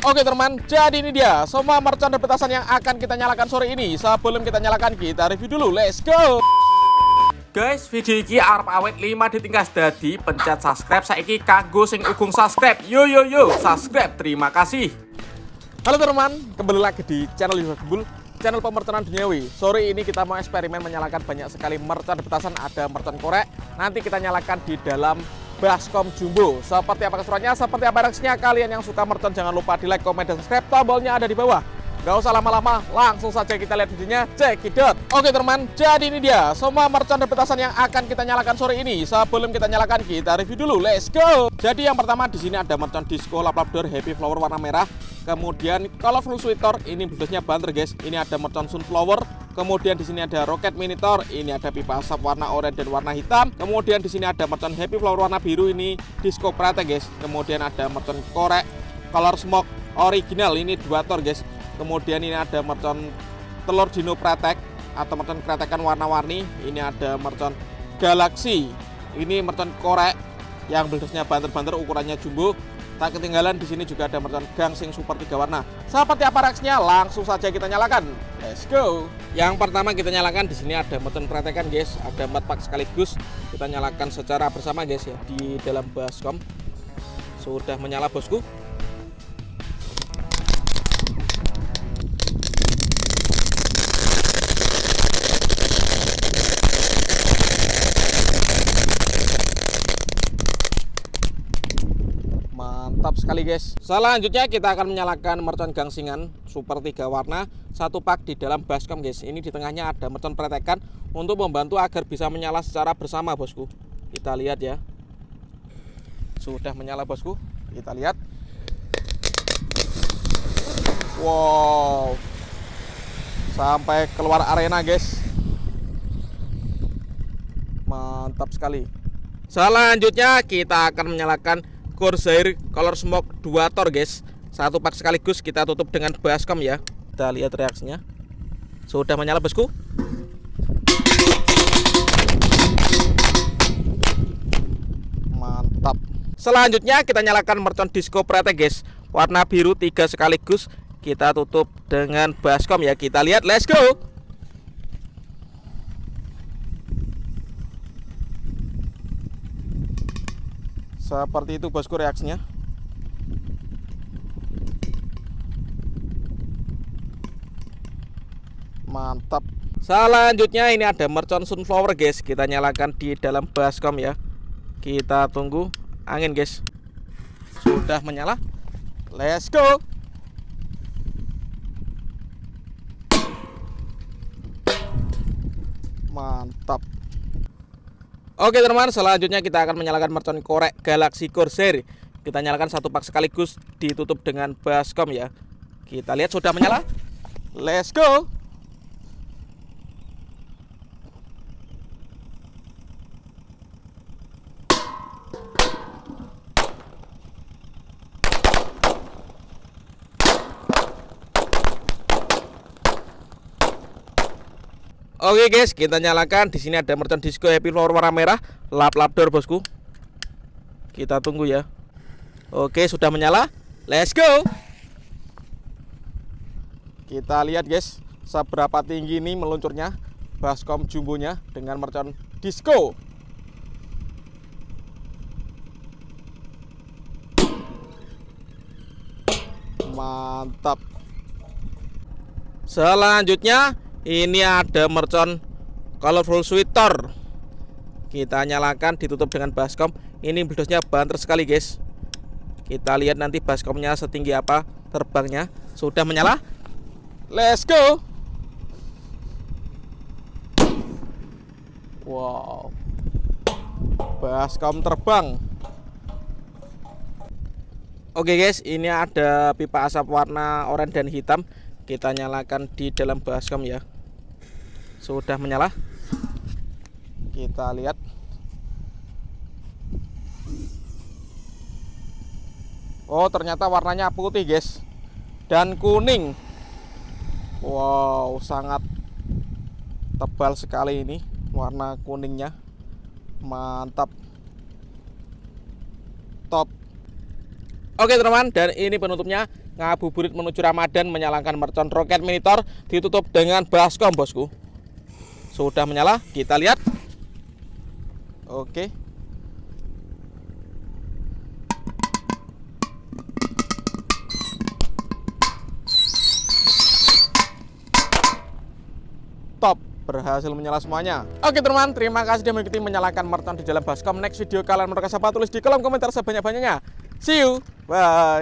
Oke teman, jadi ini dia semua mercon dan petasan yang akan kita nyalakan sore ini. Sebelum kita nyalakan, kita review dulu. Let's go. Guys, video ini arep awet 5 ditingkas dadi pencet subscribe saiki kanggo sing ugung subscribe. Yo subscribe. Terima kasih. Halo teman, kembali lagi di channel Yudha Gembul, channel pemerconan duniawi. Sore ini kita mau eksperimen menyalakan banyak sekali mercon dan petasan. Ada mercon korek, nanti kita nyalakan di dalam baskom jumbo. Seperti apa keseruannya, seperti apa reaksinya? Kalian yang suka mercon jangan lupa di like, komen, dan subscribe. Tombolnya ada di bawah. Gak usah lama-lama, langsung saja kita lihat videonya. Cekidot. Oke teman, jadi ini dia semua mercon dan petasan yang akan kita nyalakan sore ini. Sebelum kita nyalakan, kita review dulu. Let's go. Jadi yang pertama di sini ada mercon disco lap-lap door happy flower warna merah. Kemudian colorful sweater, ini blusnya banter guys. Ini ada mercon sunflower. Kemudian di sini ada rocket miniatur, ini ada pipa asap warna oranye dan warna hitam. Kemudian di sini ada mercon happy flower warna biru, ini disco prate guys. Kemudian ada mercon korek color smoke original, ini 2 tor guys. Kemudian ini ada mercon telur dino pratek atau mercon kretekan warna-warni. Ini ada mercon galaxy, ini mercon korek yang bledosnya banter-banter, ukurannya jumbo. Tak ketinggalan di sini juga ada mercon gangsing super 3 warna. Seperti apa reaksinya? Langsung saja kita nyalakan. Let's go. Yang pertama kita nyalakan di sini ada mercon kretekan guys, ada 4 pak sekaligus. Kita nyalakan secara bersama guys ya di dalam baskom. Sudah menyala bosku. Mantap sekali guys. Selanjutnya kita akan menyalakan mercon gangsingan super 3 warna, 1 pak di dalam baskom guys. Ini di tengahnya ada mercon pretekan untuk membantu agar bisa menyala secara bersama bosku. Kita lihat ya. Sudah menyala bosku. Kita lihat. Wow. Sampai keluar arena guys. Mantap sekali. Selanjutnya kita akan menyalakan Corsair color smoke 2 tor guys, 1 pak sekaligus. Kita tutup dengan baskom ya. Kita lihat reaksinya. Sudah menyala bosku. Mantap. Selanjutnya kita nyalakan mercon disco prate guys, warna biru 3 sekaligus. Kita tutup dengan baskom ya. Kita lihat, let's go. Seperti itu bosku reaksinya. Mantap. Selanjutnya ini ada mercon sunflower guys. Kita nyalakan di dalam baskom ya. Kita tunggu angin guys. Sudah menyala. Let's go. Mantap. Oke teman, selanjutnya kita akan menyalakan mercon korek Galaxy Corsair. Kita nyalakan 1 pak sekaligus, ditutup dengan baskom ya. Kita lihat sudah menyala. Let's go. Oke guys, kita nyalakan. Di sini ada mercon disco happy flower warna merah, lap-lap door bosku. Kita tunggu ya. Oke, sudah menyala. Let's go. Kita lihat guys, seberapa tinggi ini meluncurnya baskom jumbonya dengan mercon disco. Mantap. Selanjutnya ini ada mercon colorful sweater. Kita nyalakan, ditutup dengan baskom. Ini bledosnya banter sekali guys. Kita lihat nanti baskomnya setinggi apa terbangnya. Sudah menyala. Let's go. Wow. Baskom terbang. Oke guys, ini ada pipa asap warna oranye dan hitam. Kita nyalakan di dalam baskom ya. Sudah menyala. Kita lihat. Oh, ternyata warnanya putih guys dan kuning. Wow, sangat tebal sekali ini warna kuningnya. Mantap. Top. Oke teman, dan ini penutupnya. Ngabuburit menuju Ramadan, menyalakan mercon roket monitor, ditutup dengan baskom bosku. Sudah menyala, kita lihat. Oke. Top, berhasil menyala semuanya. Oke teman, terima kasih sudah mengikuti menyalakan mercon di dalam baskom. Next video kalian menurut apa, tulis di kolom komentar sebanyak-banyaknya. See you, bye.